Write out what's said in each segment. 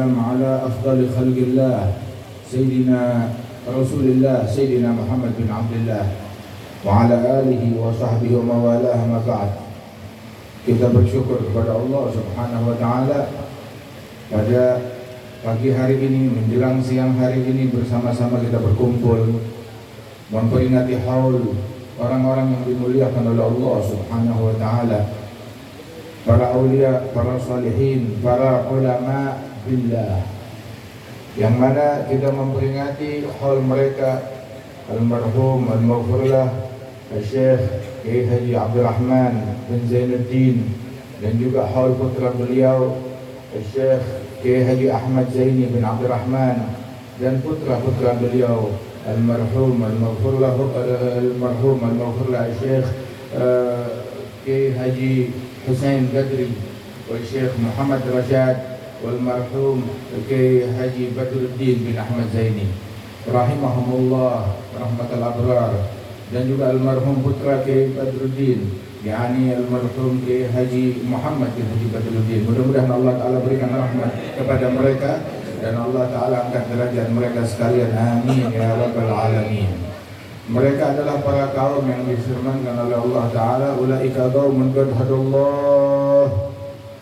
والسلام على أفضل خلق الله سيدنا رسول الله سيدنا محمد بن عبد الله وعلى آله وصحبه وموالاه ما بعد. Kita bersyukur kepada Allah Subhanahu wa taala pada pagi hari ini menjelang siang hari ini bersama-sama kita berkumpul memperingati haul orang-orang yang dimuliakan oleh Allah Subhanahu wa taala, para aulia, para salihin, para ulama billah, yang mana kita memperingati haul mereka almarhum al-maghfurlah Syekh Kiai Haji Abdul Rahman bin Zainuddin, dan juga haul putra beliau Syekh Kiai Haji Ahmad Zaini bin Abdul Rahman, dan putra-putra beliau almarhum al-maghfurlah Syekh Kiai Haji Husain Gadri wa Syekh Muhammad Rashad wal marhum Kiai Haji Badruddin bin Ahmad Zaini rahimahumullah rahmatal abrar, dan juga almarhum putra Kiai Badruddin yakni almarhum Kiai Haji Muhammad bin Haji Badruddin. Mudah-mudahan Allah Ta'ala berikan rahmat kepada mereka dan Allah Ta'ala angkat derajat mereka sekalian, amin ya rabbal alamin. Mereka adalah para kaum yang difirmankan oleh Allah Ta'ala, ulaika qaumun qad hadallah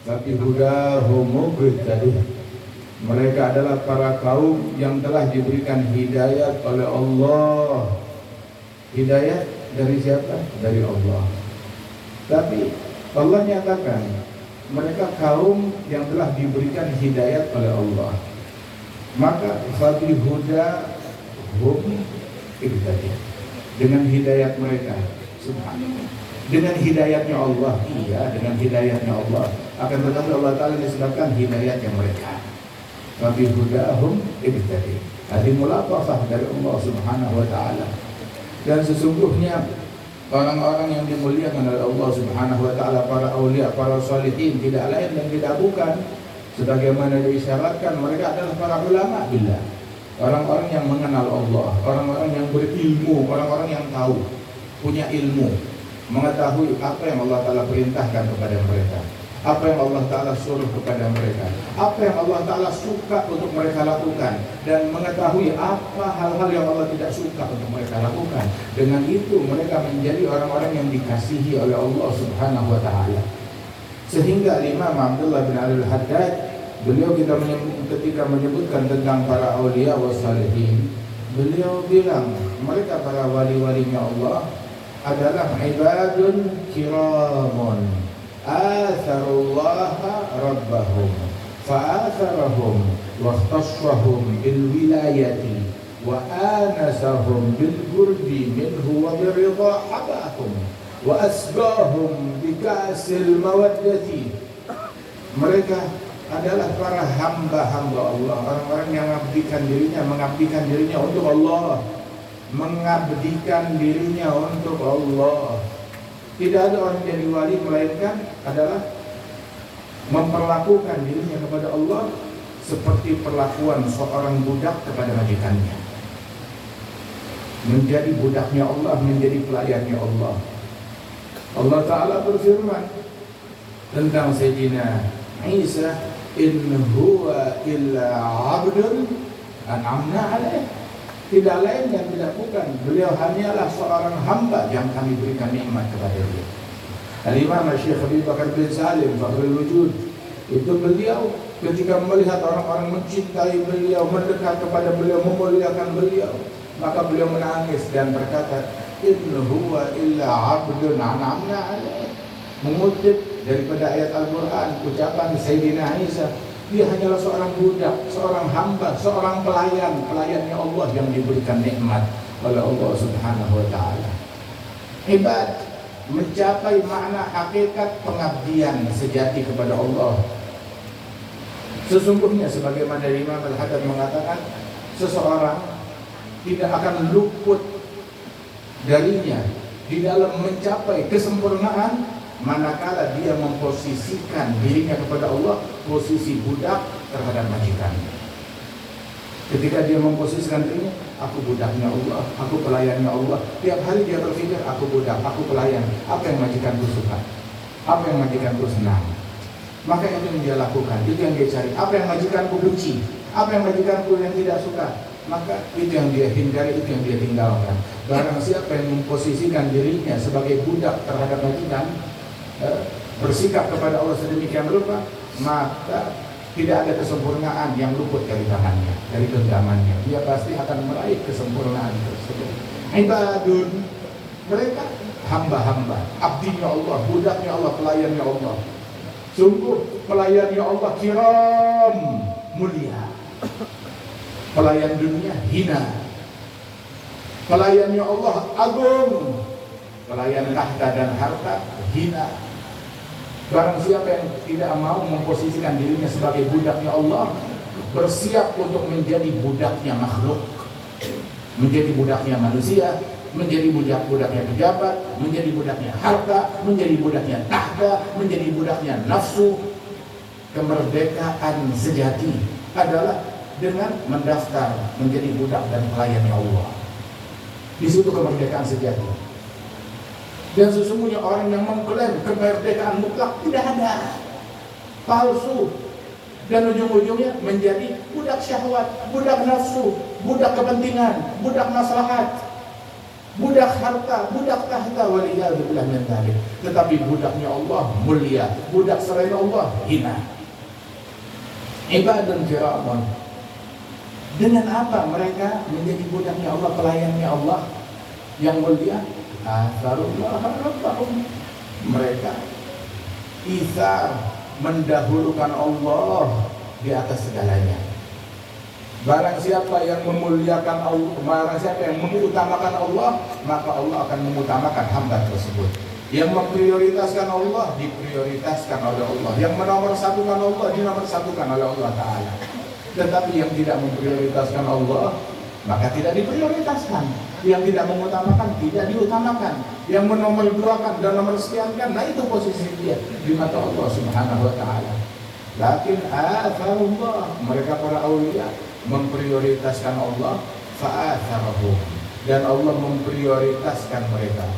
fabi hudahum muqtadih. Mereka adalah para kaum yang telah diberikan hidayat oleh Allah. Hidayat dari siapa? Dari Allah. Tapi Allah nyatakan mereka kaum yang telah diberikan hidayat oleh Allah. Maka fabi hudahum ihtadi, dengan hidayat mereka, subhanallah, dengan hidayatnya Allah, iya, dengan hidayatnya Allah. Akan tetapi Allah Ta'ala disebabkan hidayatnya mereka, fabi hudahum ihtadi, hadi mulaqafah dari Allah Subhanahu wa Ta'ala. Dan sesungguhnya orang-orang yang dimuliakan oleh Allah Subhanahu wa Ta'ala, para aulia, para salihin, tidak lain dan tidak bukan sebagaimana diisyaratkan, mereka adalah para ulama billah, orang-orang yang mengenal Allah, orang-orang yang berilmu, orang-orang yang tahu, punya ilmu, mengetahui apa yang Allah Ta'ala perintahkan kepada mereka, apa yang Allah Ta'ala suruh kepada mereka, apa yang Allah Ta'ala suka untuk mereka lakukan, dan mengetahui apa hal-hal yang Allah tidak suka untuk mereka lakukan. Dengan itu mereka menjadi orang-orang yang dikasihi oleh Allah Subhanahu wa Ta'ala. Sehingga Imam Abdullah bin Al-Haddad, beliau ketika menyebutkan tentang para aulia wa salihin, beliau bilang mereka para wali-walinya Allah adalah ibadun kiramun atharullaha rabbahum fa'atharahum wa ikhtassahum bil wilayati wa anasahum bil qurbi minhu wa biridha habahum wa asbahum bikasil mawaddati. Mereka adalah para hamba-hamba Allah, orang-orang yang mengabdikan dirinya untuk Allah, mengabdikan dirinya untuk Allah. Tidak ada orang jadi wali melainkan adalah memperlakukan dirinya kepada Allah seperti perlakuan seorang budak kepada majikannya, menjadi budaknya Allah, menjadi pelayannya Allah. Allah Ta'ala berfirman tentang Sayyidina Isa, in huwa illa abdun an'amna alaih. Tidak lain dan tidak bukan, beliau hanyalah seorang hamba yang kami berikan nikmat kepada dia. Al-Imam Syekh Habib Bakar bin Salim Fakhrul Wujud, itu beliau ketika melihat orang-orang mencintai beliau, mendekat kepada beliau, memuliakan beliau, maka beliau menangis dan berkata, in huwa illa abdun an'amna alaih, mengutip daripada ayat Al-Quran ucapan Sayyidina Isa, dia hanyalah seorang budak, seorang hamba, seorang pelayannya Allah yang diberikan nikmat oleh Allah Subhanahu wa Ta'ala. Ibad mencapai makna hakikat pengabdian sejati kepada Allah. Sesungguhnya sebagaimana Imam Al-Haddad mengatakan, seseorang tidak akan luput darinya di dalam mencapai kesempurnaan manakala dia memposisikan dirinya kepada Allah posisi budak terhadap majikannya. Ketika dia memposisikan dirinya, aku budaknya Allah, aku pelayannya Allah, tiap hari dia berpikir, aku budak, aku pelayan, apa yang majikanku suka, apa yang majikanku senang. Maka itu yang dia lakukan, itu yang dia cari. Apa yang majikanku benci, apa yang majikanku yang tidak suka, maka itu yang dia hindari, itu yang dia tinggalkan. Barang siapa yang memposisikan dirinya sebagai budak terhadap majikan, bersikap kepada Allah sedemikian rupa, maka tidak ada kesempurnaan yang luput dari tangannya, dari genggamannya. Dia pasti akan meraih kesempurnaan tersebut. Ibadun, mereka hamba-hamba, abdinya Allah, budaknya Allah, pelayannya Allah. Sungguh pelayannya Allah kiram, mulia. Pelayan dunia hina. Pelayannya Allah agung. Pelayan tahta dan harta hina. Barang siapa yang tidak mau memposisikan dirinya sebagai budaknya Allah, bersiap untuk menjadi budaknya makhluk, menjadi budaknya manusia, menjadi budaknya pejabat, menjadi budaknya harta, menjadi budaknya tahta, menjadi budaknya nafsu. Kemerdekaan sejati adalah dengan mendaftar menjadi budak dan pelayannya Allah. Di situ kemerdekaan sejati. Dan sesungguhnya orang yang mengklaim kemerdekaan mutlak tidak ada, palsu. Dan ujung-ujungnya menjadi budak syahwat, budak nafsu, budak kepentingan, budak maslahat, budak harta, budak tahta, waliyadzubillah min dzalik. Tetapi budaknya Allah mulia, budak selain Allah hina. Ibadun kiraman. Dengan apa mereka menjadi budaknya Allah, pelayannya Allah yang mulia? Atharullah rabbahum. Mereka isar, mendahulukan Allah di atas segalanya. Barang siapa yang memuliakan Allah, barang siapa yang mengutamakan Allah, maka Allah akan mengutamakan hamba tersebut. Yang memprioritaskan Allah, diprioritaskan oleh Allah. Yang menomorsatukan Allah, dinomorsatukan oleh Allah Ta'ala. Tetapi yang tidak memprioritaskan Allah, maka tidak diprioritaskan. Yang tidak mengutamakan, tidak diutamakan. Yang menomorduakan dan nomorsekiankan, nah itu posisi dia di mata Allah Subhanahu Wa Ta'ala. Lakin atharullah, mereka para awliya memprioritaskan Allah, fa'atharahum, dan Allah memprioritaskan mereka.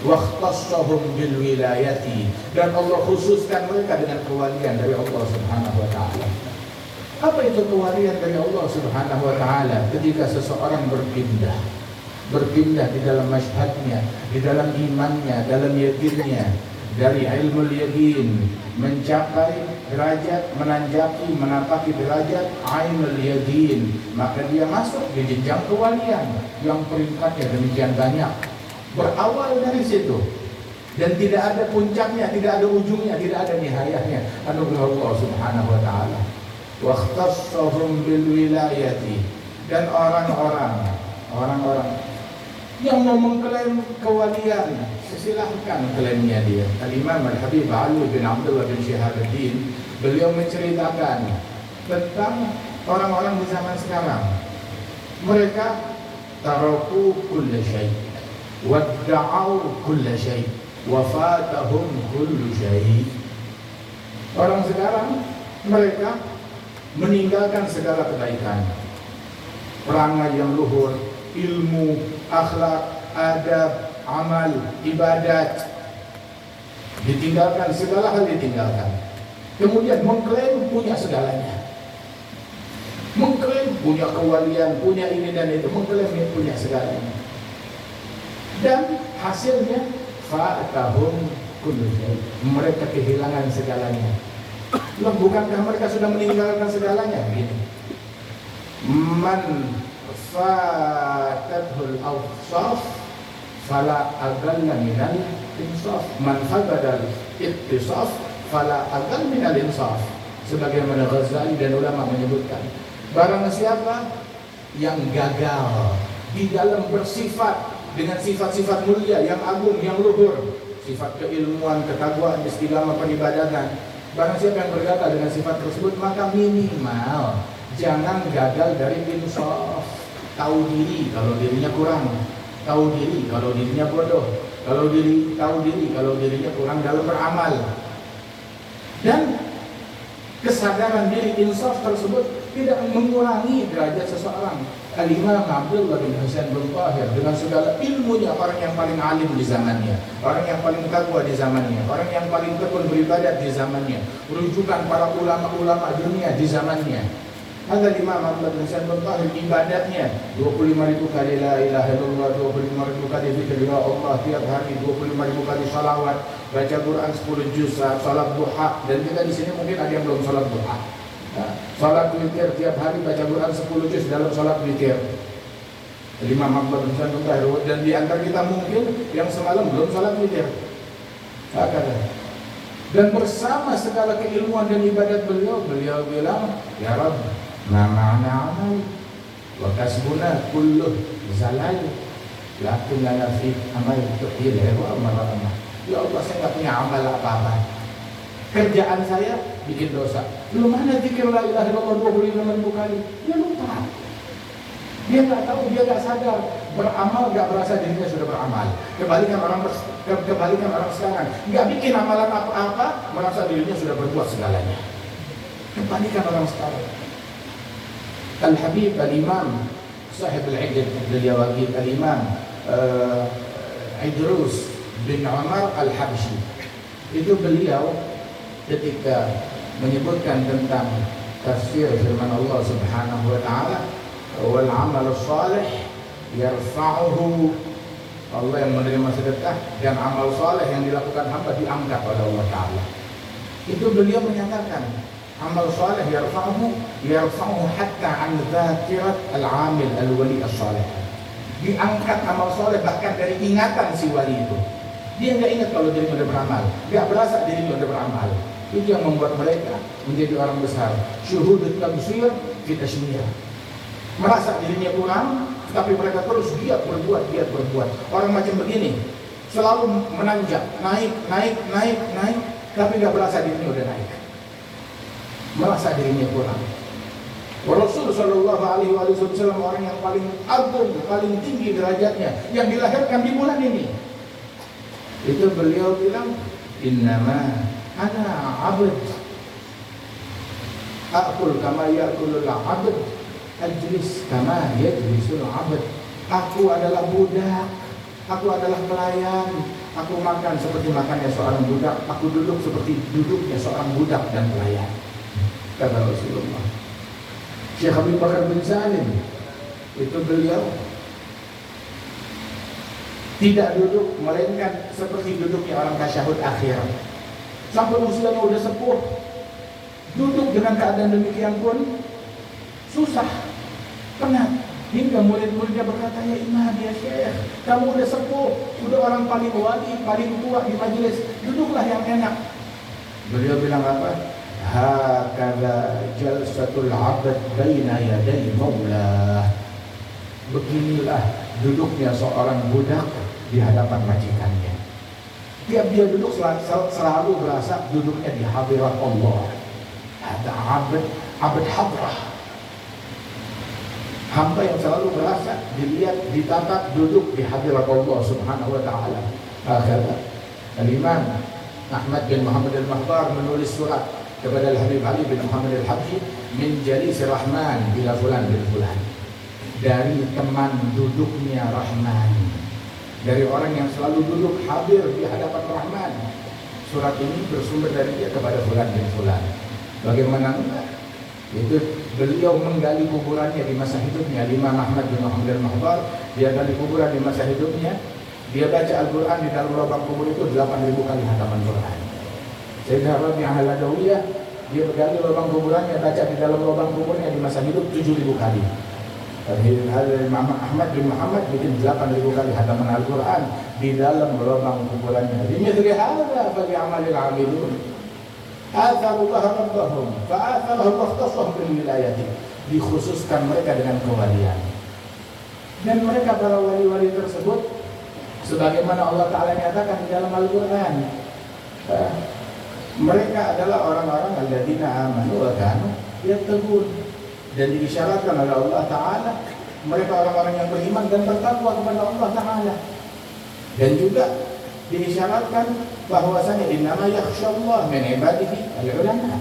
Wakhtassahum bil wilayati, dan Allah khususkan mereka dengan kewalian dari Allah Subhanahu Wa Ta'ala. Apa itu kewalian dari Allah Subhanahu Wa Ta'ala? Ketika seseorang berpindah di dalam masyhadnya, di dalam imannya, dalam yakinnya, dari ilmu yakin mencapai derajat, menanjaki, menapaki derajat ainul yakin, maka dia masuk di jenjang kewalian yang peringkatnya demikian banyak. Berawal dari situ dan tidak ada puncaknya, tidak ada ujungnya, tidak ada nihayahnya. Anugerah Allah Subhanahu Wa Ta'ala. Wakhtassahum bil wilayati, dan orang-orang yang mau mengklaim kewalian, silahkan klaimnya dia. Al-Imam Al-Habib Ali bin Abdullah bin Syihabuddin, beliau menceritakan tentang orang-orang di zaman sekarang. Mereka taraku kulla syai' wadda'au kulla syai' wafatahum kullu syai'. Orang sekarang mereka meninggalkan segala kebaikan, perangai yang luhur, ilmu, akhlak, adab, amal, ibadat, ditinggalkan, segala hal ditinggalkan. Kemudian mengklaim punya segalanya, mengklaim punya kewalian, punya ini dan itu, mengklaim punya segalanya. Dan hasilnya fa'atahum kullu syai', mereka kehilangan segalanya. Loh, bukankah mereka sudah meninggalkan segalanya? Begini, man fatathul awsaf fala agalla minal insaf, man faqadal ittisaf fala agall minal insaf. Sebagaimana Ghazali dan ulama menyebutkan, barang siapa yang gagal di dalam bersifat dengan sifat-sifat mulia yang agung, yang luhur, sifat keilmuan, ketakwaan, istiqamah, peribadatan, barang siapa yang bergagal dengan sifat tersebut, maka minimal jangan gagal dari insaf. Tahu diri kalau dirinya kurang, tahu diri kalau dirinya bodoh, tahu diri kalau dirinya kurang dalam beramal. Dan Kesadaran diri insaf tersebut tidak mengurangi derajat seseorang. Al-Imam Abdullah bin Husain bin Tahir dengan segala ilmunya, orang yang paling alim di zamannya, orang yang paling takwa di zamannya, orang yang paling tekun beribadat di zamannya, rujukan para ulama-ulama dunia di zamannya. Ada Imam Abdullah bin Husain bin Tahir, ibadatnya 25.000 kali la ilaha illallah, 25.000 kali zikir ya Allah tiap hari, 25.000 kali salawat, baca Quran 10 juz, salat duha. Dan kita di sini mungkin ada yang belum salat duha. Salat witir tiap hari, baca Quran 10 juz dalam salat witir. Imam Abdullah bin Husain bin Tahir. Dan di antara kita mungkin yang semalam belum salat witir. Dan bersama segala keilmuan dan ibadat beliau bilang, ya Rabb, ma ma'na amal wa kasbuna kulluh zalal la kunna fi amal tuhil wa amal. Ya Allah, saya enggak punya amal apa-apa. Kerjaan saya bikin dosa. Belum mana zikir la ilaha illallah 25.000 kali. Dia lupa. Dia enggak tahu, dia enggak sadar. Beramal enggak berasa dirinya sudah beramal. Kebalikan orang sekarang, enggak bikin amalan apa-apa, merasa dirinya sudah berbuat segalanya. Kebalikan orang sekarang. Al-Habib Al-Imam Sahib Al-Ijl Al-Yawaqid Al-Imam Idrus bin Umar Al-Habshi, itu beliau ketika menyebutkan tentang tafsir firman Allah Subhanahu wa taala, wal amal salih yarfa'uhu, Allah yang menerima sedekah dan amal saleh yang dilakukan hamba diangkat oleh Allah taala. Itu beliau menyatakan amal saleh yarfa'uhu hatta an dzakirat al-amil al-wali as-salih. Diangkat amal saleh bahkan dari ingatan si wali itu. Dia enggak ingat kalau dirinya sudah beramal, enggak berasa dirinya sudah beramal. Itu yang membuat mereka menjadi orang besar. Syuhudut tabsir fi tasmiyah. Merasa dirinya kurang, tapi mereka terus giat berbuat. Orang macam begini selalu menanjak, naik, tapi enggak berasa dirinya sudah naik. Merasa dirinya kurang. Rasul sallallahu alaihi wasallam orang yang paling agung, paling tinggi derajatnya, yang dilahirkan di bulan ini. Itu beliau bilang, innama ana abd aqul kama yaqulul abd ajlis kama yajlisul abd. Aku adalah budak, aku adalah pelayan, aku makan seperti makannya seorang budak, aku duduk seperti duduknya seorang budak dan pelayan, kata Rasulullah. Syekh Habib Bakar bin Salim, itu beliau tidak duduk melainkan seperti duduknya orang tasyahud akhir. Sampai usianya sudah sepuh, duduk dengan keadaan demikian pun susah, penat. Hingga murid-muridnya berkata, ya imam, ya syekh, kamu sudah sepuh, sudah orang paling wali, paling tua di majelis, duduklah yang enak. Beliau bilang apa? Hakadha jalsatul abad baina yaday maulah. Beginilah duduknya seorang budak di hadapan majikannya. Tiap dia duduk selalu berasa duduknya di hadirat Allah. Ada abad hadrah, hamba yang selalu berasa dilihat, ditatap, duduk di hadirat Allah Subhanahu wa taala. Akhirnya Al-Imam Ahmad bin Muhammad Al-Mahbar menulis surat kepada Al-Habib Ali bin Muhammad Al-Habshi, min jalis Rahman bila fulan bin fulan, dari teman duduknya Rahman, dari orang yang selalu duduk hadir di hadapan Rahman. Surat ini bersumber dari dia kepada fulan bin fulan. Bagaimana enggak? Itu beliau menggali kuburannya di masa hidupnya. Imam Ahmad bin Muhammad Al-Mahbar, dia gali kuburan di masa hidupnya. Dia baca Al-Quran di dalam lubang kubur itu 8.000 kali hataman Quran. Sayyidina Rabi' Al-Adawiyah, dia menggali lubang kuburannya, baca di dalam lubang kuburnya di masa hidup 7.000 kali. Imam Ahmad bin Muhammad bikin 8.000 kali hataman Al-Quran di dalam lubang kuburannya. Dimithli hadza falyamalil 'amilun. Atharullah rabbahum fa'atharahum wakhtasahum bil wilayati. Dikhususkan mereka dengan kewalian. Dan mereka para wali-wali tersebut, sebagaimana Allah Ta'ala nyatakan di dalam Al-Quran, mereka adalah orang-orang alladzina amanu wa kanu yattaqun. Dan diisyaratkan oleh Allah Ta'ala, mereka orang-orang yang beriman dan bertakwa kepada Allah Ta'ala. Dan juga diisyaratkan bahwasanya innama yakhshallah min ibadihi al-ulama.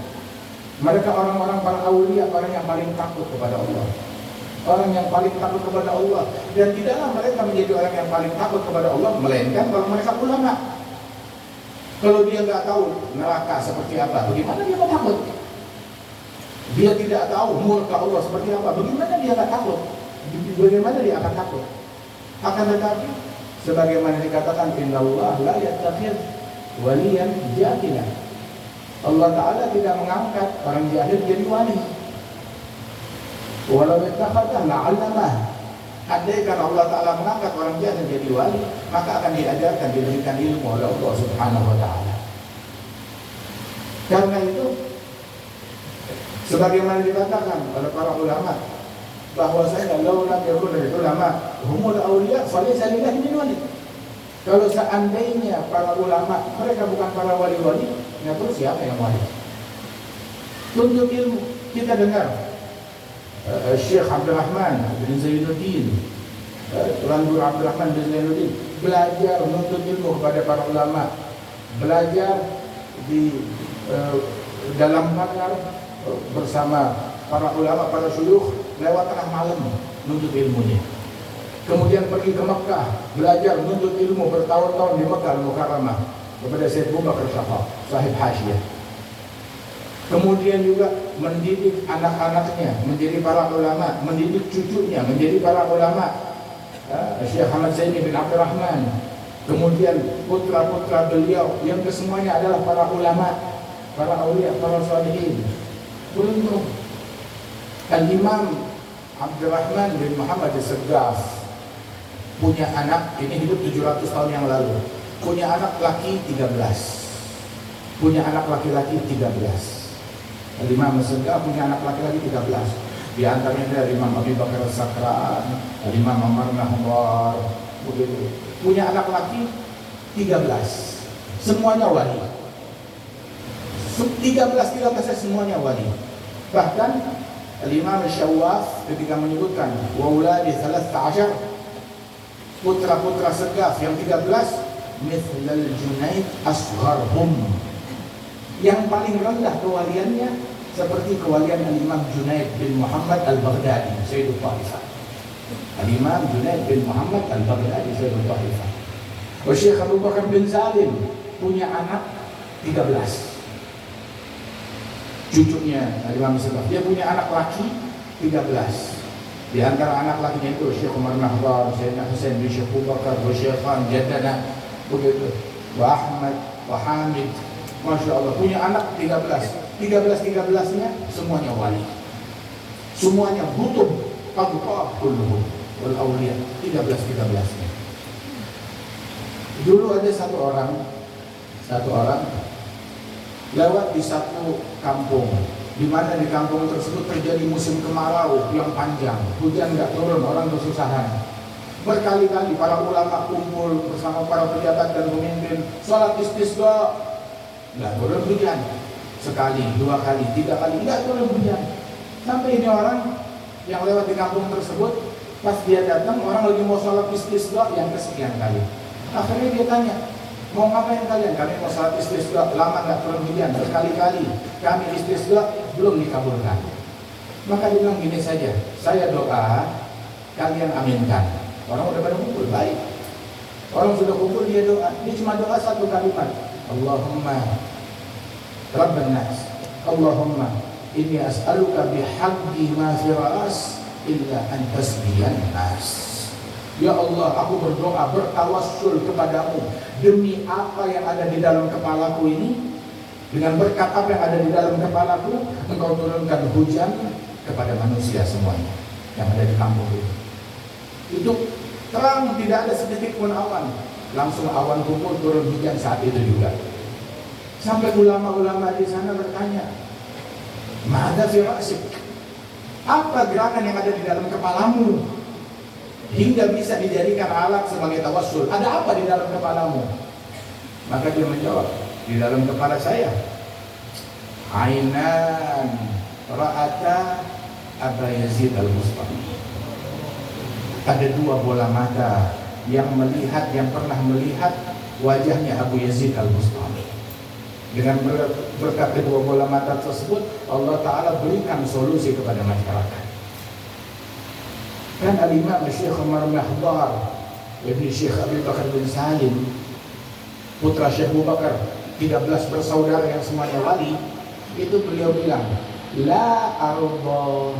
Mereka orang-orang para aulia, orang yang paling takut kepada Allah. Orang yang paling takut kepada Allah. Dan tidaklah mereka menjadi orang yang paling takut kepada Allah, melainkan kalau mereka ulama. Kalau dia nggak tahu neraka seperti apa, bagaimana dia mau takut? Dia tidak tahu murka Allah seperti apa, bagaimana dia nggak takut? Bagaimana dia akan takut? Akan tetapi, sebagaimana dikatakan, Innallah la yattakhidh waliyan jahila. Allah Ta'ala tidak mengangkat orang jahil jadi wali. Walau yattakhadha la'allamah. Andai kan Allah Ta'ala mengangkat orang jahil jadi wali, maka akan diajarkan, diberikan ilmu oleh Allah Subhanahu wa Ta'ala. Karena itu, sebagaimana dikatakan oleh para ulama, bahwasanya law lam yakun ulama humul awliya falaysa lillahi min wali. Kalau seandainya para ulama mereka bukan para wali-wali, ya terus siapa yang wali? Tuntut ilmu. Kita dengar Syekh Abdul Rahman bin Zainuddin, Tuan Guru Abdul Rahman bin Zainuddin belajar menuntut ilmu kepada para ulama, belajar di dalam kamar bersama para ulama, para syuyukh lewat tengah malam menuntut ilmunya. Kemudian pergi ke Mekah belajar menuntut ilmu bertahun-tahun di Mekah Al-Mukarramah kepada Syekh Abu Bakar Syafaq, sahib Hasyiyah. Kemudian juga mendidik anak-anaknya menjadi para ulama, mendidik cucunya menjadi para ulama. Syekh Ahmad Zaini bin Abdul Rahman. Kemudian putra-putra beliau yang kesemuanya adalah para ulama, para aulia, para salihin. Beruntung Al-Imam Abdul Rahman bin Muhammad As-Saggaf punya anak, ini hidup 700 tahun yang lalu. Punya anak laki 13. Punya anak laki-laki 13. Al-Imam As-Saggaf punya anak laki-laki 13. Di antaranya ada Imam Abi Bakar As-Sakran, Imam Umar Nahbar, begitu. Punya anak laki 13. Semuanya wali. 13 semuanya wali. Bahkan Al-Imam Syawaf ketika menyebutkan wa uladi 13, putra-putra Saggaf yang 13 mithlal Junaid asgharhum, yang paling rendah kewaliannya seperti kewalian Al-Imam Junaid bin Muhammad Al-Baghdadi, Sayyidul Taifah. Al-Imam Junaid bin Muhammad Al-Baghdadi, Sayyidul Taifah. Syekh Abu Bakar bin Salim punya anak 13. Cucunya Al-Imam Saggaf, dia punya anak laki 13. Di antara anak lakinya itu Syekh Umar Nahbar, Sayyidina Husain bin Syekh Abu Bakar, wa Syekhan Jaddana, begitu, wa Ahmad, wa Hamid. Masya Allah, punya anak 13. 13-13-nya semuanya wali. Semuanya butuh qadqa kulluhum wal awliya. 13-13-nya. Dulu ada satu orang lewat di satu kampung, di mana di kampung tersebut terjadi musim kemarau yang panjang, hujan nggak turun, orang kesusahan. Berkali-kali para ulama kumpul bersama para pejabat dan pemimpin, sholat istisqa, nggak turun hujan. Sekali, 2 kali, 3 kali, nggak turun hujan. Sampai ini orang yang lewat di kampung tersebut, pas dia datang, orang lagi mau sholat istisqa yang kesekian kali. Akhirnya dia tanya, mau ngapain kalian? Kami mau sholat istisqa, lama nggak turun hujan, berkali-kali kami istisqa belum dikabulkan. Maka dia bilang gini saja, saya doa, kalian aminkan. Orang udah pada kumpul, baik. Orang sudah kumpul, dia doa. Dia cuma doa satu kalimat, Allahumma Rabban nas, Allahumma inni as'aluka bihaqqi ma fi ra'as illa an tasbiyan nas. Ya Allah, aku berdoa, bertawassul kepadamu demi apa yang ada di dalam kepalaku ini, dengan berkat apa yang ada di dalam kepalaku, engkau turunkan hujan kepada manusia semuanya yang ada di kampung ini. Itu terang, tidak ada sedikit pun awan. Langsung awan kumpul, turun hujan saat itu juga. Sampai ulama-ulama di sana bertanya, "Ma'adha fi ra'sik?" Apa gerangan yang ada di dalam kepalamu hingga bisa dijadikan alat sebagai tawassul? Ada apa di dalam kepalamu? Maka dia menjawab, di dalam kepala saya ainan ra'ata Aba Yazid Al-Bustami. Ada 2 bola mata yang pernah melihat wajahnya Abu Yazid Al-Bustami. Dengan berkat kedua bola mata tersebut, Allah Ta'ala berikan solusi kepada masyarakat. Kan Al-Imam Syekh Umar Mahdar Ibn Syekh Abi Bakar bin Salim, putra Syekh Abu Bakar, 13 bersaudara yang semuanya wali, itu beliau bilang, la arda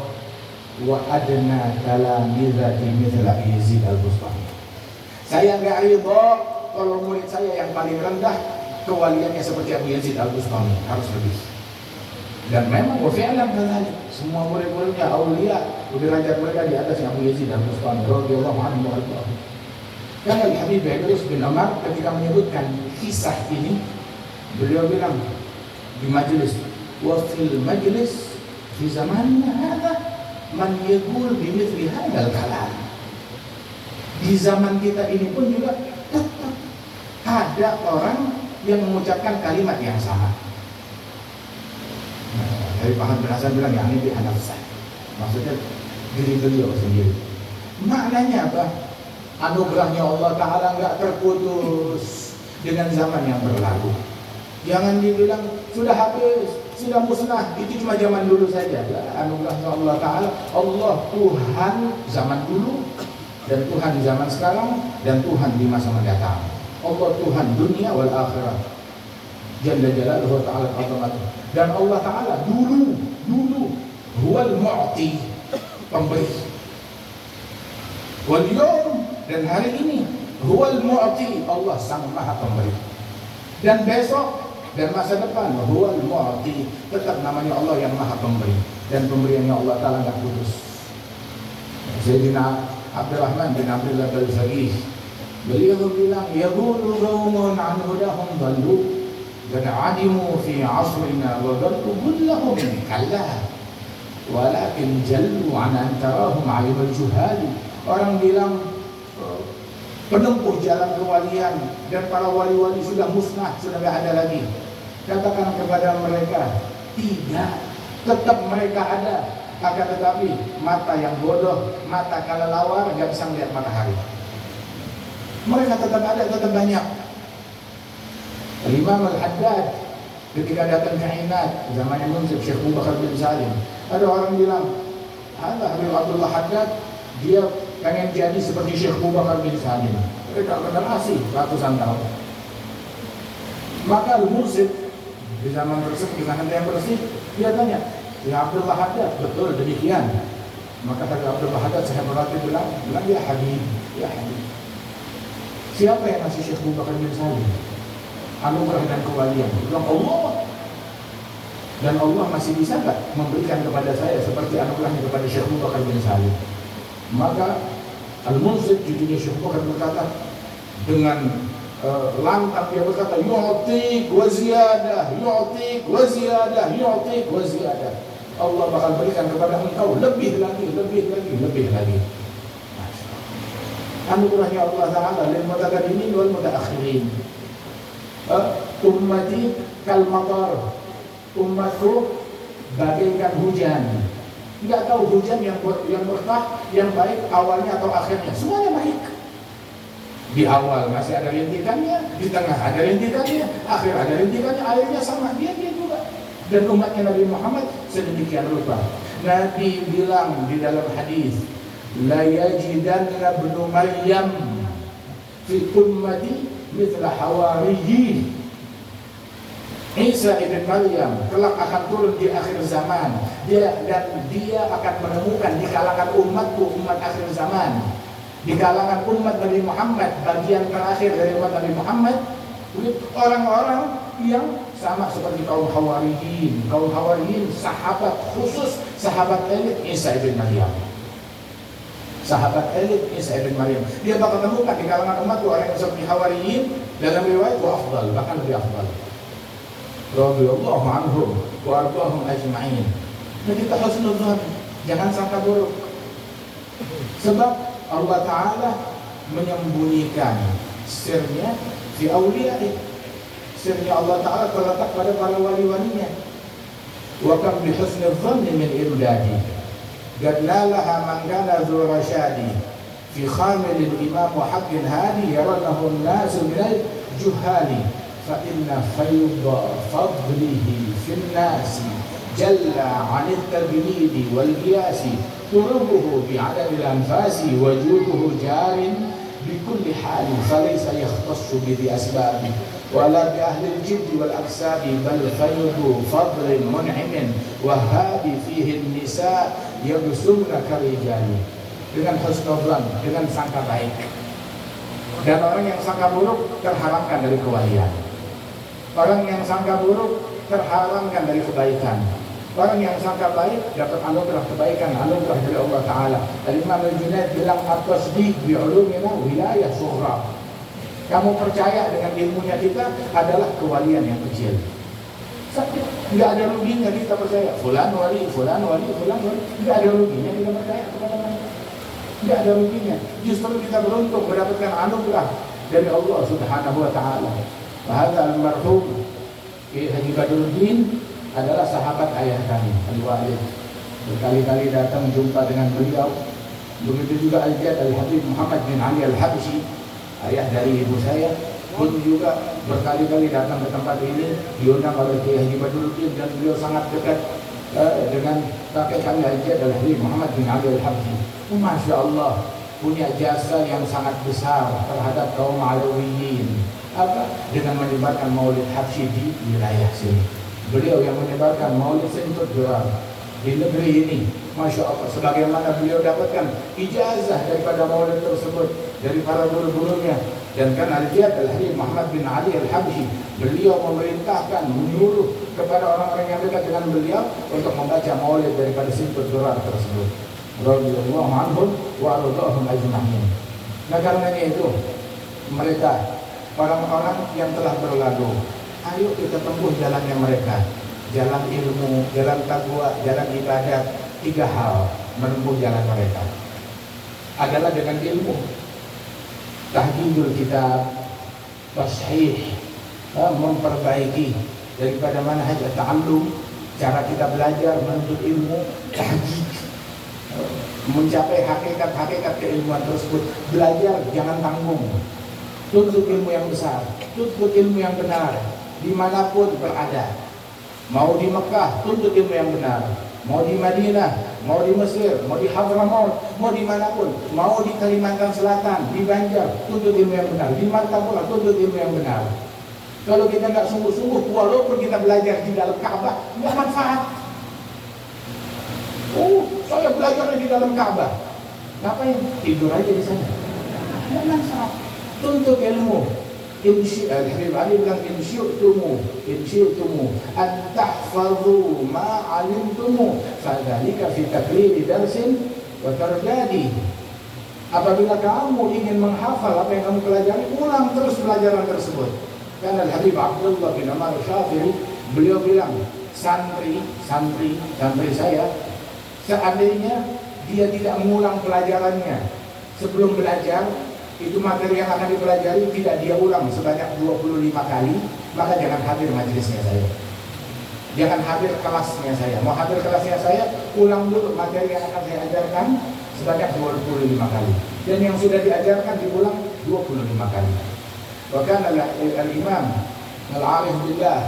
wa adna talamizati mithla Yazid al-Bustami. Saya enggak ridha kalau murid saya yang paling rendah kewaliannya seperti Abu Yazid al-Bustami, harus lebih. Dan memang wafi'alam kadzalik, semua murid-muridnya aulia, derajat mereka di atas Abu Yazid al-Bustami radhiyallahu anhu wa ardahu. Karena Habib Idris bin Umar ketika menyebutkan kisah ini, beliau bilang di majlis, wa fil majlis fi zamanina hadha man yaqul bimithli hadzal kalam. Di zaman kita ini pun juga tetap ada orang yang mengucapkan kalimat yang sama. Dari Pak Hamid Hasan bilang, ya ini anak saya, maksudnya diri beliau sendiri. Maknanya apa? Anugerahnya Allah Ta'ala nggak terputus dengan zaman yang berlalu. Jangan dibilang sudah habis, sudah musnah, itu cuma zaman dulu saja. Anugerahnya Allah Ta'ala, Allah Tuhan zaman dulu, dan Tuhan zaman sekarang, dan Tuhan di masa mendatang. Allah Tuhan dunia wal akhirat, Jalla Jalaluhu Ta'ala azamatuh. Dan Allah Ta'ala dulu huwal mu'ti, pemberi. Wal yawm, dan hari ini huwal mu'ti, Allah sang maha pemberi. Dan besok dan masa depan huwal mu'ti, tetap namanya Allah yang maha pemberi, dan pemberiannya Allah Ta'ala enggak putus. Sayyidina Abdurrahman bin Abdullah al-Faqih, beliau bilang, yaqulu qaumun an hudahum dhallu dan adimu fi asrina wa dhallu kullahum kalla walakin jallu an antarahum alim al-juhali. Orang bilang penempuh jalan kewalian dan para wali-wali sudah musnah, sudah tidak ada lagi. Katakan kepada mereka, tidak, tetap mereka ada, akan tetapi mata yang bodoh, mata kelelawar, tidak bisa melihat matahari. Mereka tetap ada, tetap banyak. Imam Al-Haddad ketika datang ke Ainat zamannya Munsif Syekh Abu Bakar bin Salim, ada orang bilang, ada Habib Abdullah Haddad, dia pengen jadi seperti Syekh Abu Bakar bin Salim. Mereka generasi ratusan tahun. Maka Al-Munsif di zaman tersebut, di zaman yang bersih, dia tanya, ya Abdullah Haddad, betul demikian? Maka kata Abdullah Haddad, saya berarti bilang ya Habib, ya Habib. Siapa yang ngasih Syekh Abu Bakar bin Salim anugerah dan kewalian? Bilang Allah. Dan Allah masih bisa tak memberikan kepada saya seperti anugerahnya kepada Syekh Abu Bakar bin Salim? Maka Al-Munsif jadinya Syekh Abu Bakar berkata dengan lantang, dia berkata, yu'tik wa ziyadah, yu'tik wa ziyadah, yu'tik wa ziyadah. Allah bakal berikan kepada engkau lebih lagi, lebih lagi, lebih lagi. Anugerahnya Allah Ta'ala lil mutaqaddimin wal mutaakhirin. Ummati kal matar, umatku bagaikan hujan. Enggak tahu hujan yang berkah, yang baik awalnya atau akhirnya, semuanya baik. Di awal masih ada rintikannya, di tengah ada rintikannya, akhir ada rintikannya, akhirnya sama dia juga. Dan umatnya Nabi Muhammad sedemikian rupa. Nabi bilang di dalam hadis, la yajidanna ibnu Maryam fi ummati mithla hawariyyi. Isa ibn Maryam kelak akan turun di akhir zaman. Dia akan menemukan di kalangan umatku, umat akhir zaman, di kalangan umat Nabi Muhammad, bagian terakhir dari umat Nabi Muhammad, orang-orang yang sama seperti kaum Hawariyin. Kaum Hawariyin sahabat khusus, sahabat elit Isa ibn Maryam. Sahabat elit Isa ibn Maryam. Dia bakal temukan di kalangan umatku orang yang seperti Hawariyin, dalam riwayat wa afdal, bahkan lebih afdal. Radhiyallahu anhum wa ardahum ajma'in. Nah, kita husnudzon, jangan sangka buruk. Sebab Allah Ta'ala menyembunyikan sirnya fi awliya'i. Sirnya Allah Ta'ala terletak pada para wali-walinya. Wa kam bi husnudzon min imdadi qad nalaha man kana dzu rasyadi fi khamil imam wa haqqin hadi yaranahu an-nas min al-juhali fa inna faydha fadlihi fi an-nas جل عن التبليد والقياس قربه بعدد الأنفاس وجوده جار بكل حال فليس يختص بذي أسباب ولا بأهل الجد والأكساب بل فيض فضل منعم وهاب فيه النساء يبسمن كالرجال dengan husnuzan, dengan sangka baik. Dan orang yang sangka buruk terharamkan dari kewalian. Orang yang sangka buruk terharamkan dari kebaikan. Orang yang sangka baik dapat anugerah kebaikan, anugerah dari Allah Ta'ala. Imam Al-Junaid bilang at-tasdiq bi'ulumina wilayah sughra. Kamu percaya dengan ilmunya kita adalah kewalian yang kecil. Tidak ada ruginya kita percaya fulan wali, fulan wali, fulan wali. Tidak ada ruginya kita percaya kepada mereka. Tidak ada ruginya. Justru kita beruntung mendapatkan anugerah dari Allah Subhanahu wa Ta'ala. Bahasa almarhum Kiai Haji Badruddin adalah sahabat ayah kami, Al-Walid. Berkali-kali datang jumpa dengan beliau. Begitu juga Al-Jad Al-Habib Muhammad bin Ali Al-Habsyi, ayah dari ibu saya, pun juga berkali-kali datang ke tempat ini, diundang oleh Kiai Haji Badruddin, dan beliau sangat dekat dengan kakek kami Al-Jad Al-Habib Muhammad bin Ali Al-Habsyi. Masya Allah, punya jasa yang sangat besar terhadap kaum Alawiyin. Apa? Dengan menyebarkan maulid Habsyi di wilayah sini. Beliau yang menyebarkan maulid Sentut Durar di negeri ini. Masya Allah, sebagaimana beliau dapatkan ijazah daripada maulid tersebut dari para guru-gurunya. Dan kan Al-Jad Al-Habib Muhammad bin Ali Al-Habsyi, beliau memerintahkan, menyuruh kepada orang-orang yang dekat dengan beliau untuk membaca maulid daripada Sentut Durar tersebut. Radhiyallahu anhum wa ardhahum ajma'in. Nah, karenanya itu mereka orang-orang yang telah berlalu, ayo kita tempuh jalannya mereka. Jalan ilmu, jalan takwa, jalan ibadat. 3 hal menempuh jalan mereka adalah dengan ilmu. Tahdidul kitab, tashih, memperbaiki daripada manhaj ta'allum, cara kita belajar menuntut ilmu, tahdid, mencapai hakikat-hakikat keilmuan tersebut. Belajar jangan tanggung, tuntut ilmu yang besar, tuntut ilmu yang benar dimanapun berada. Mau di Mekah, tuntut ilmu yang benar. Mau di Madinah, mau di Mesir, mau di Hadramaut, mau dimanapun. Mau di Kalimantan Selatan, di Banjar, tuntut ilmu yang benar. Di Martapura, tuntut ilmu yang benar. Kalau kita nggak sungguh-sungguh, walaupun kita belajar di dalam Ka'bah, nggak manfaat. Saya belajar di dalam Ka'bah, ngapain? Tidur aja di sana. Nggak manfaat. Tuntut ilmu. Al-Habib Ali bilang insyu'tumu an tahfadhu ma 'alimtumu fadzalika fi taklidi darsin wa tardadi. Apabila kamu ingin menghafal apa yang kamu pelajari, ulang terus pelajaran tersebut. Karena Al-Habib Abdullah bin Umar Syafiri, beliau bilang santri saya, seandainya dia tidak mengulang pelajarannya sebelum belajar, itu materi yang akan dipelajari tidak dia ulang sebanyak 25 kali, maka jangan hadir majelisnya saya. Jangan hadir kelasnya saya. Mau hadir kelasnya saya, ulang dulu materi yang akan saya ajarkan sebanyak 25 kali. Dan yang sudah diajarkan diulang 25 kali. Bahkan Al-Imam Al-Arif Billah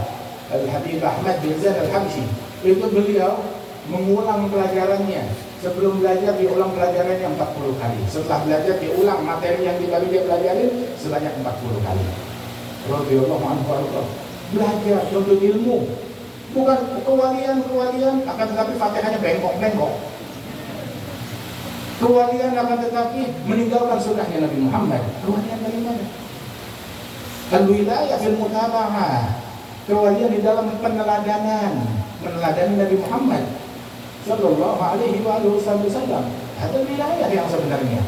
Al-Habib Ahmad bin Zaid Al-Habsyi, itu beliau mengulang pelajarannya. Sebelum belajar diulang pelajarannya 40 kali. Setelah belajar diulang materi yang dia pelajarin sebanyak 40 kali. Radhiyallahu anhu. Belajar untuk ilmu, bukan kewalian, akan tetapi Fatihahnya bengkok. Kewalian akan tetapi meninggalkan sunnahnya Nabi Muhammad. Kewalian dari mana? Al-wilayah fil mutaba'ah. Kewalian di dalam meneladani Nabi Muhammad Sallallahu alaihi wasallam. Ada wilayah yang sebenarnya.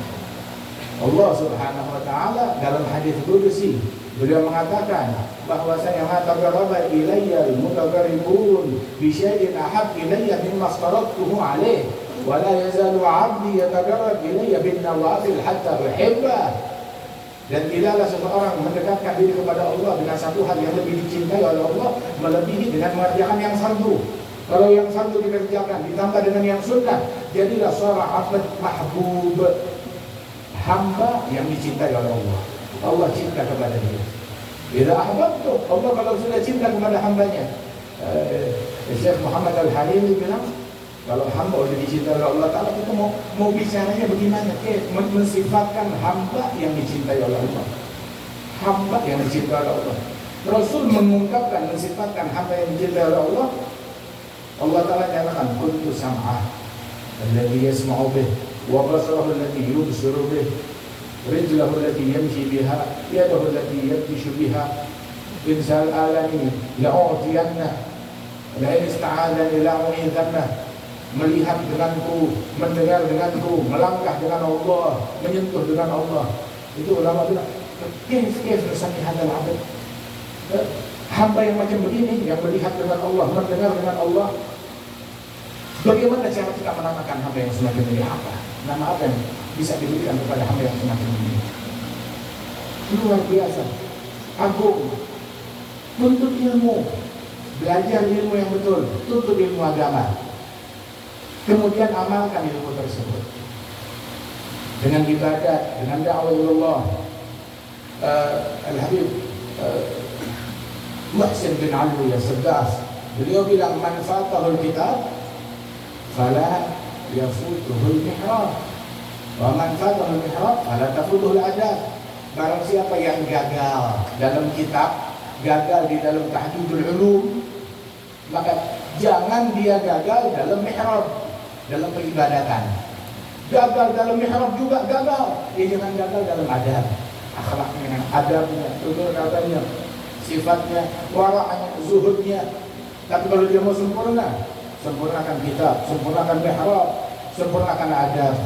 Allah Subhanahu wa Ta'ala dalam hadis qudsi beliau mengatakan bahwasanya ma taqarraba ilayya al-mutaqarribun bi syai'in ahab ilayya mimma aftaratuhu alaihi wa la yazalu 'abdi yataqarrab ilayya bin nawafil hatta uhibba. Dan tidaklah seseorang mendekatkan diri kepada Allah dengan satu hal yang lebih dicintai oleh Allah melebihi dengan mengerjakan yang fardu. Kalau yang fardu dikerjakan ditambah dengan yang sunnah, jadilah seorang abd mahbub, hamba yang dicintai oleh Allah. Allah cinta kepada dia. Bila ahbabtu, Allah kalau sudah cinta kepada hambanya, Syekh Muhammad Al-Halimi bilang, kalau hamba udah dicintai oleh Allah Ta'ala, kita mau bicaranya bagaimana? Mensifatkan hamba yang dicintai oleh Allah. Hamba yang dicintai oleh Allah. Rasul mengungkapkan, mensifatkan hamba yang dicintai oleh Allah. Allah Ta'ala nyatakan, kuntu sam'ah alladhi yasma'u bih, wa basarahu alladhi yubsiru bih, rijlahu allati yamshi biha, yadahu allati yabtishu biha, in sa'alani la'u'tiyanna, la'in ista'adani la'u'idhanna. Melihat denganku, mendengar denganku, melangkah dengan Allah, menyentuh dengan Allah. Itu ulama bilang, kif rasanya hadal abad. Hamba yang macam begini, yang melihat dengan Allah, mendengar dengan Allah. Bagaimana cara kita menamakan hamba yang semakin ini apa? Nama apa yang bisa diberikan kepada hamba yang semakin ini? Luar biasa, agung, tuntut ilmu, belajar ilmu yang betul, tuntut ilmu agama, kemudian amalkan ilmu tersebut dengan ibadat, dengan dakwah Allah. Al-Habib Muhsin bin Alwi As-Saddas, beliau bilang, man fatahul kitab fala yafutuhul mihrab, wa man fatahul mihrab fala tafutuhul adab. Barang siapa yang gagal dalam kitab, gagal di dalam tahdidul ulum, maka jangan dia gagal dalam mihrab, dalam peribadatan. Gagal dalam mihrab juga gagal. Dia jangan gagal dalam adab, akhlaknya, adabnya, tutur katanya, sifatnya, wara'nya, zuhudnya. Tapi kalau dia mau sempurna, sempurnakan kitab, sempurnakan mihrab, sempurnakan adab.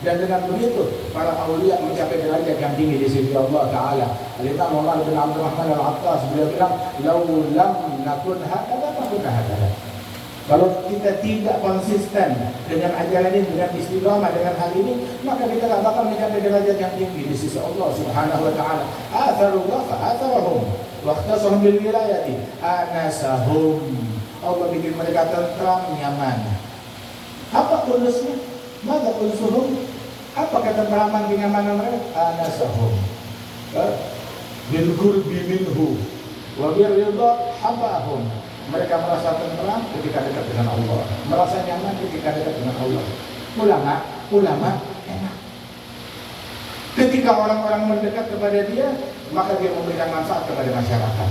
Dan dengan begitu para aulia mencapai derajat yang tinggi di sisi Allah Ta'ala. Al-Imam Umar bin Abdul Rahman Al-Attas, beliau bilang, "Lau lam nakun hakadha fakunna hakadha." Kalau kita tidak konsisten dengan ajaran ini, dengan istiqamah dengan hal ini, maka kita tidak bakal mencapai derajat yang tinggi di sisi Allah Subhanahu wa Ta'ala. Atharullah fa'atharahum wa ikhtasahum bil wilayati anasahum. Allah bikin mereka tentram, nyaman. Apa kulusnya? Maka kulusuhum? Apa ketenteraman kenyamanan mereka? Anasahum bil qurbi minhu wa bir ridha habahum. Mereka merasa tenteram ketika dekat dengan Allah, merasa nyaman ketika dekat dengan Allah. Ulama enak. Ketika orang-orang mendekat kepada dia, maka dia memberikan manfaat kepada masyarakat.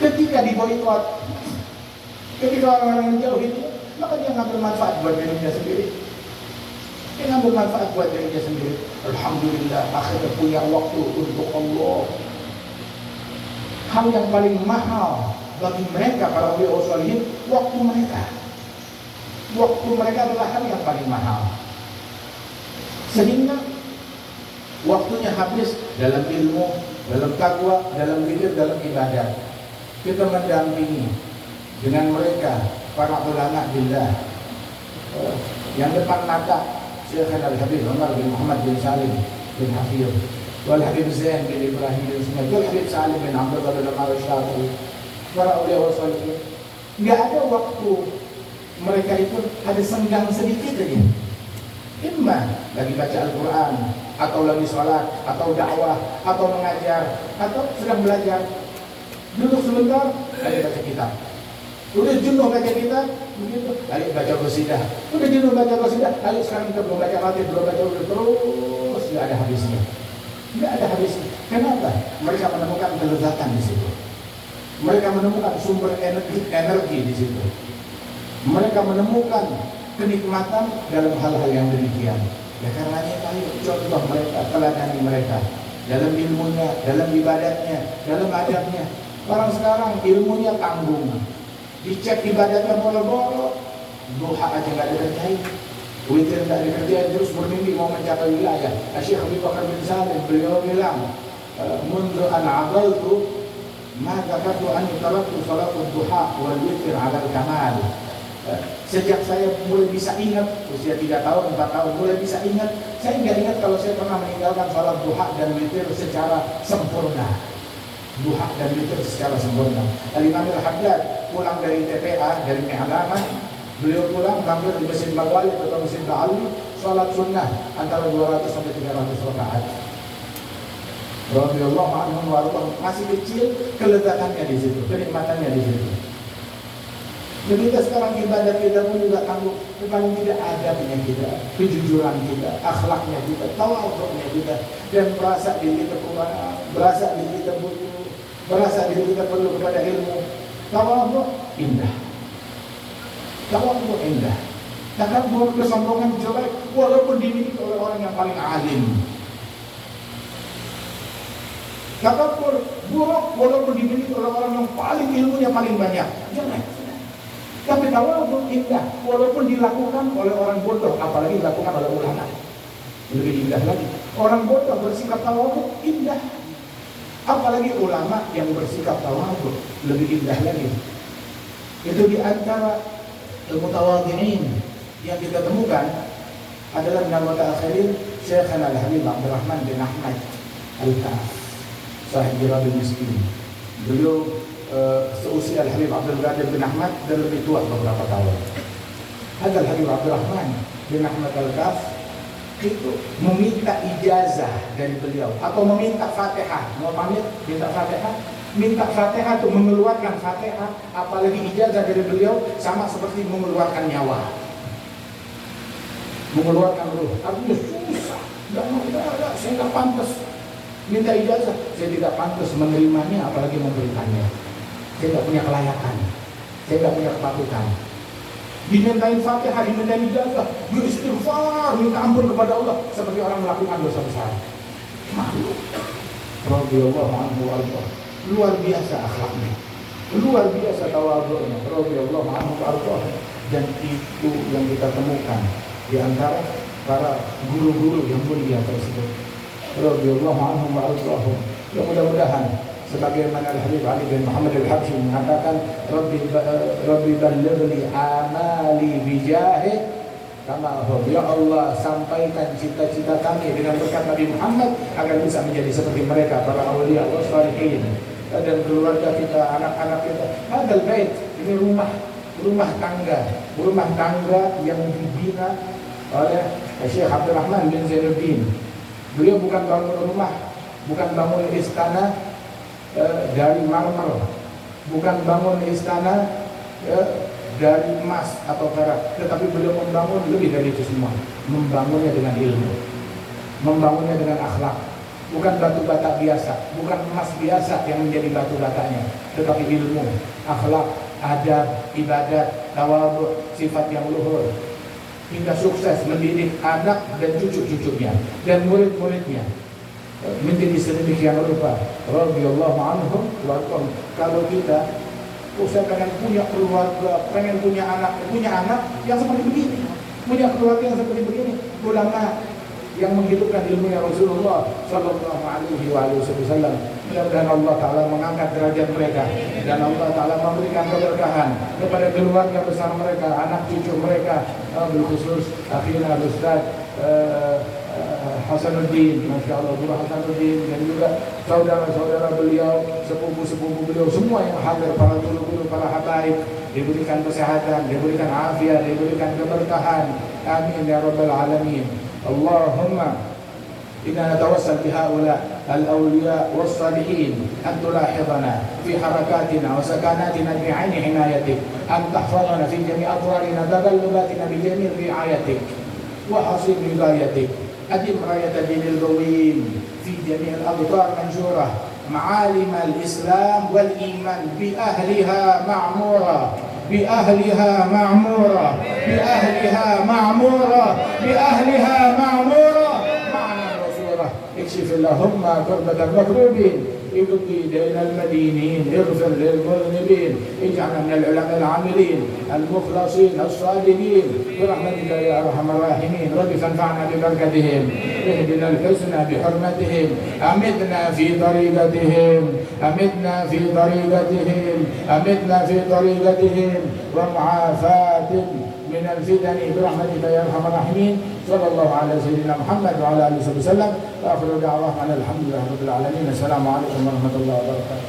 Ketika diboikot, ketika orang-orang menjauhi dia, maka dia ngambil manfaat buat dirinya sendiri. Dia ngambil manfaat buat dirinya sendiri. Alhamdulillah, akhirnya punya waktu untuk Allah. Hal yang paling mahal bagi mereka para ulama sholihin, waktu mereka. Waktu mereka adalah hal yang paling mahal. Sehingga waktunya habis dalam ilmu, dalam takwa, dalam zikir, dalam ibadah. Kita mendampingi dengan mereka para ulama billah. Yang depan mata Syekh Al-Habib Umar bin Muhammad bin Salim bin Hafidh, wal Habib Zain bin Ibrahim bin Ismail, wal Habib Salim bin Abdullah bin Al-Syafii. Para ulama sholihin, nggak ada waktu mereka itu ada senggang sedikit aja. Imma lagi baca Al-Quran, atau lagi sholat, atau dakwah, atau mengajar, atau sedang belajar. Duduk sebentar, lagi baca kitab. Udah jenuh baca kitab, begitu, ayo baca qasidah. Udah jenuh baca qasidah, ayo sekarang kita belum baca ratib, belum baca udah terus, nggak ada habisnya. Nggak ada habisnya. Kenapa? Mereka menemukan kelezatan di situ. Mereka menemukan sumber energi di situ. Mereka menemukan kenikmatan dalam hal-hal yang demikian. Ya karenanya ayo contoh mereka, teladani mereka dalam ilmunya, dalam ibadatnya, dalam adabnya. Orang sekarang ilmunya tanggung, dicek ibadatnya bolo-bolo, duha aja nggak dikerjain, witir nggak dikerjain, terus bermimpi mau mencapai wilayah. Syekh Abu Bakar bin Salim beliau bilang, "Mundu an aqaltu ma dzakatu an taraktu salatul duha wal witir 'ala al-kamal." Sejak saya mulai bisa ingat, usia 3 tahun, 4 tahun, mulai bisa ingat, saya nggak ingat kalau saya pernah meninggalkan salat duha dan witir secara sempurna. Duha dan witir secara sempurna. Al-Imam Al-Haddad pulang dari TPA, dari Mi'alaman, beliau pulang mampir di Masjid Bagwali atau Masjid Ba'ali, salat sunnah antara 200 sampai 300 rakaat. Radhiyallahu anhu warḍah, masih kecil, kelezatannya di situ, kenikmatannya di situ. Begitu sekarang ibadah kita pun juga tanggung, paling tidak adabnya kita, kejujuran kita, akhlaknya kita, tawadhu'nya kita, dan berasa diri kita kurang, berasa diri kita butuh, berasa diri kita perlu kepada ilmu. Tawadhu' indah. Tawadhu' indah. Takabur, kesombongan jelek, walaupun dimiliki oleh orang yang paling alim. Takabur buruk, walaupun dimiliki oleh orang yang paling ilmunya paling banyak, jelek. Tapi tawadhu' indah, walaupun dilakukan oleh orang bodoh, apalagi dilakukan oleh ulama, lebih indah lagi. Orang bodoh bersikap tawadhu' indah, apalagi ulama yang bersikap tawadhu' lebih indah lagi. Itu di antara al-mutawadhi'in yang kita temukan adalah min al-mutaakhirin Syekhana Al-Habib Abdurrahman bin Ahmad Al-Kaf, sahib Jirabil Miskin. Beliau seusia Al-Habib Abdul Qadir bin Ahmad dan lebih tua beberapa tahun. Ada Al-Habib Abdurrahman bin Ahmad Al-Kaf itu meminta ijazah dari beliau atau meminta Fatihah, mau pamit minta Fatihah, minta Fatihah untuk mengeluarkan Fatihah, apalagi ijazah dari beliau sama seperti mengeluarkan nyawa, mengeluarkan ruh. Artinya susah, enggak, saya nggak pantas minta ijazah, saya tidak pantas menerimanya apalagi memberikannya. Saya tidak punya kelayakan, saya tidak punya kepatutan. Dimintain Fatihah, dimintain ijazah, beristighfar, minta ampun kepada Allah seperti orang melakukan dosa besar. Malu. Radhiyallahu anhu warḍah. Luar biasa akhlaknya, luar biasa tawadhu'nya. Radhiyallahu anhu warḍah. Dan itu yang kita temukan di antara para guru-guru yang mulia tersebut. Radhiyallahu anhu warḍah. Ya, mudah-mudahan sebagaimana Al-Habib Ali bin Muhammad Al-Habsyi mengatakan, Rabbi ballighni amali bijahi kama huwa. Ya Allah, sampaikan cita-cita kami dengan berkat Nabi Muhammad agar bisa menjadi seperti mereka, para awliya wa shalihin, dan keluarga kita, anak-anak kita. Hadal bait, ini rumah tangga yang dibina oleh Syekh Abdurrahman bin Zainuddin. Beliau bukan bangun rumah, bukan bangun istana dari marmer, bukan bangun istana dari emas atau perak, tetapi beliau membangun lebih dari itu semua. Membangunnya dengan ilmu, membangunnya dengan akhlak. Bukan batu bata biasa, bukan emas biasa yang menjadi batu batanya, tetapi ilmu, akhlak, adab, ibadat, tawadhu, sifat yang luhur, hingga sukses mendidik anak dan cucu-cucunya dan murid-muridnya menjadi sedemikian rupa. Radhiyallahu anhum warḍahum. Kalau kita saya pengen punya keluarga, pengen punya anak yang seperti begini, punya keluarga yang seperti begini, ulama yang menghidupkan ilmunya Rasulullah sallallahu alaihi wasallam. Mudah-mudahan Allah Ta'ala mengangkat derajat mereka dan Allah Ta'ala memberikan keberkahan kepada keluarga besar mereka, anak cucu mereka, berkhusus akhirnya Ustaz Hasanuddin, Masya Allah, Guru Hasanuddin, dan juga saudara-saudara beliau, sepupu-sepupu beliau, semua yang hadir, para guru-guru, para habaib, diberikan kesehatan, diberikan afiat, diberikan keberkahan. Amin ya Rabbal Alamin. Allahumma inna natawassal bihaula al-awliya was-salihin an tulahidana fi harakatina wa sakanatina bi 'aini hinayatik, an tahfazana fi jami' adwarina tagallubatina bi jami' ri'ayatik wa hasil wilayatik. أدم راية الدين القويم في جميع الأبطار منشورة، معالم الإسلام والإيمان بأهلها معمورة، بأهلها معمورة، بأهلها معمورة، بأهلها معمورة معنا وصورة. اكشف اللهم كربة المكروبين، اقضي دين المدينين، اغفر للمذنبين، اجعلنا من العلماء العاملين المخلصين الصادقين برحمتك يا ارحم الراحمين. رب فانفعنا ببركتهم، اهدنا الحسنى بحرمتهم، امدنا في طريقتهم، امدنا في طريقتهم، امدنا في طريقتهم، ومعافاة من الفتن برحمتك يا ارحم الراحمين. صلى الله على سيدنا محمد وعلى اله وصحبه وسلم. واخر دعوانا الحمد لله رب العالمين. السلام عليكم ورحمة الله وبركاته.